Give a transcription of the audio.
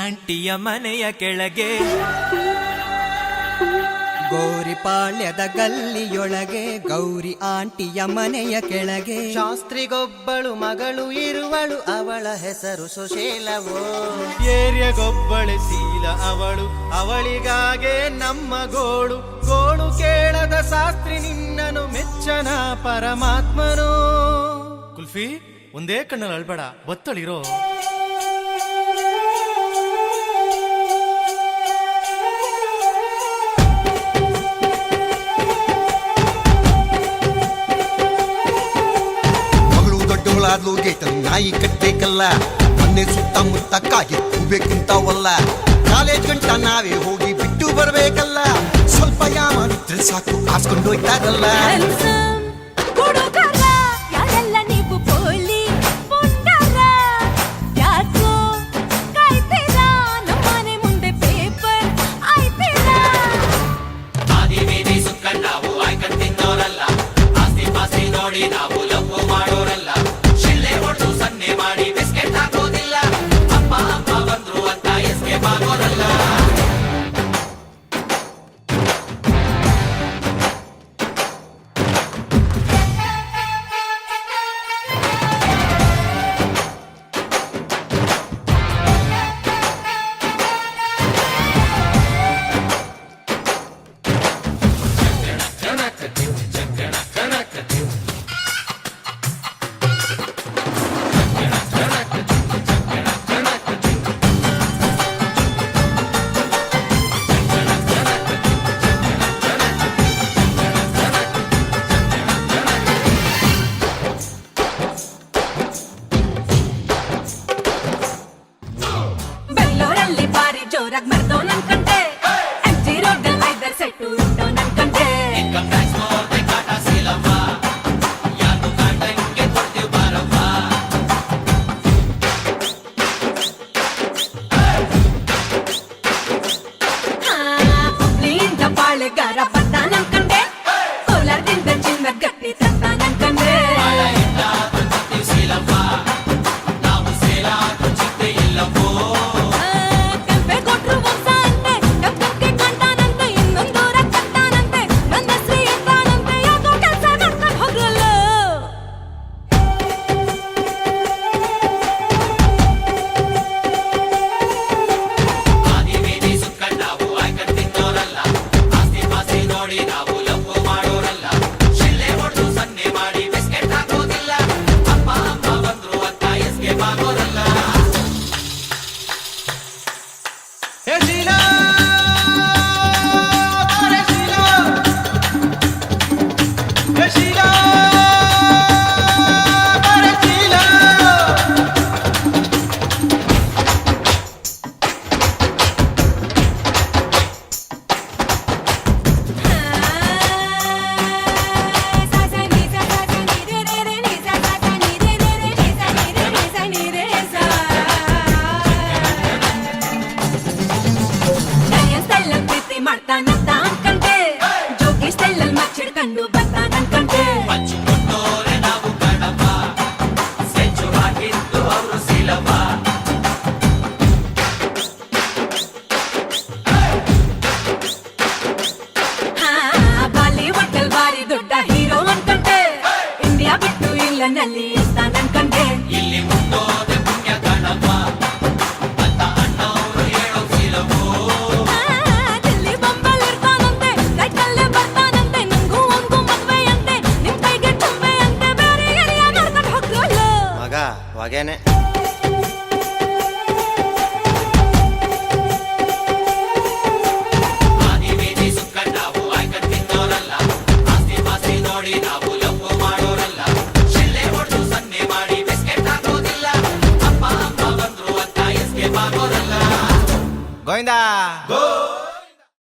ಆಂಟಿಯ ಮನೆಯ ಕೆಳಗೆ ಗೋರಿಪಾಳ್ಯದ ಗಲ್ಲಿಯೊಳಗೆ ಗೌರಿ ಆಂಟಿಯ ಮನೆಯ ಕೆಳಗೆ ಶಾಸ್ತ್ರಿಗೊಬ್ಬಳು ಮಗಳು ಇರುವಳು, ಅವಳ ಹೆಸರು ಸುಶೀಲವೋ. ಏರ್ಯಗೊಬ್ಬಳೆ ಶೀಲ ಅವಳು, ಅವಳಿಗಾಗೆ ನಮ್ಮ ಗೋಳು. ಗೋಳು ಕೇಳದ ಶಾಸ್ತ್ರಿ ನಿನ್ನನು ಮೆಚ್ಚನ ಪರಮಾತ್ಮನು. ಕುಲ್ಫಿ ಒಂದೇ ಕಣ್ಣಲ್ಲಿ ಅಳ್ಬೇಡ, ಬತ್ತಳಿರೋ. ಆದ್ಲು ಗೇಟಲ್ಲಿ ನಾಯಿ ಕಟ್ಬೇಕಲ್ಲ, ಮೊನ್ನೆ ಸುತ್ತಮುತ್ತ ಕಾಗಿ ಹೋಗ್ಬೇಕಂತಾವಲ್ಲ. ಕಾಲೇಜ್ ಗಂಟ ನಾವೇ ಹೋಗಿ ಬಿಟ್ಟು ಬರ್ಬೇಕಲ್ಲ, ಸ್ವಲ್ಪ ಯಾಮಿದ್ರೆ ಸಾಕು ಹಾಸ್ಕೊಂಡು ಹೋಯ್ತಾರಲ್ಲ. ನಾವು ಲಪ್ಪು ಮಾಡೋರಲ್ಲ, ಶಿಳ್ಳೆ ಹೊಡೆದು ಸನ್ನೆ ಮಾಡಿ ಬಿಸ್ಕೆಟ್ ಹಾಕೋದಿಲ್ಲ. ಅಪ್ಪ ಅಮ್ಮ ಬಂದ್ರು ಅಂತ ಎಸ್ಕೇಪ್ ಆಗೋರಲ್ಲ. ಜೋರಾಗಿ ಮರ್ದೋ ನನ್ ಕಂಡೆ, ಎಂಜಿ ರೋಡ್ ಐದರ್ ಸೆಟ್ಟು ಇಟ್ಟೋ ನನ್ ಕಂಡೆ. ಇನ್ಕಮ್ ಟ್ಯಾಕ್ಸ್ ನೋಡ್ದೆ ಕಾಟ ಸೀಲವ್ವ, ಯಾರು ಕಾಂಟಂಗೆ ಕೊಡ್ತೀವಿ ಬಾರವ್ವ. ಹುಬ್ಳಿಯಿಂದ ಬಾಳೆಗಾರ ಬಂದ ನನ್ ಕಂಡೆ, ಕೋಲಾರದಿಂದ ಚಿನ್ನ ಗಟ್ಟಿ ತಂದ ನನ್ ಕಂಡೆ. ಸೀಲವ್ವ ನಾವು ಸೇಲಾದ್ರು ಚಿಂತೆ ಇಲ್ಲವೋ. ನಾವು ಲಪ್ಪು ಮಾಡೋರಲ್ಲ, ಶಿಳ್ಳೆ ಹೊಡೆದು ಸನ್ನೆ ಮಾಡಿ ಬಿಸ್ಕೆಟ್ ಹಾಕೋದಿಲ್ಲ. ಅಪ್ಪ ಅಮ್ಮ ಬಂದ್ರು ಅಂತ ಎಸ್ಕೇಪ್ ಆಗೋರಲ್ಲ. ಮಾಡ್ತಾನಂತ ಅನ್ಕಂಡೆ, ಜೋಗಿ ಸ್ಟೈಲಲ್ಲಿ ಮಚ್ಚಿಡ್ಕೊಂಡು ಬರ್ತಾನ ಅನ್ಕಂಡೆ. ಹಚ್ಚಿಕೊಂಡೋರೆ ನಾವು ಕಣವ, ಸೆಂಚು ಹಾಕಿದ್ದು ಅವರು ಸೀಲವ್ವ. ಬಾಲಿವುಡ್ ಅಲ್ಲಿ ಭಾರಿ ದೊಡ್ಡ ಹೀರೋ ಅನ್ಕಂಡೆ, ಇಂಡಿಯಾ ಬಿಟ್ಟು ಇಂಗ್ಲೆಂಡ್ನಲ್ಲಿ ಇರ್ತಾನ ಅನ್ಕಂಡೆ. ಇಲ್ಲಿ ಮುಂದೋದೆ ಪುಣ್ಯ ಕಣವ ಅಂತ ಅಣ್ಣವರು ಹೇಳೋ ಸೀಲವೋ. ಹೊಗೆನೆ ಆದಿವೇದಿ ಸುಕ್ಕಂಡ್ ನಾವು ಆಯ್ಕಂಡ್ ತಿನ್ನೋರಲ್ಲ, ಆಸ್ತಿ ಪಾಸ್ತಿ ನೋಡಿ ನಾವು ಲಪ್ಪು ಮಾಡೋರಲ್ಲ, ಶಿಳ್ಳೆ ಹೊಡೆದು ಸನ್ನೆ ಮಾಡಿ ಬಿಸ್ಕೆಟ್ ಹಾಕೋದಿಲ್ಲ. ಅಪ್ಪ ಅಮ್ಮ ಬಂದ್ರು ಅಂತ ಎಸ್ಕೇಪ್ ಆಗೋರಲ್ಲ. ಗೋವಿಂದ.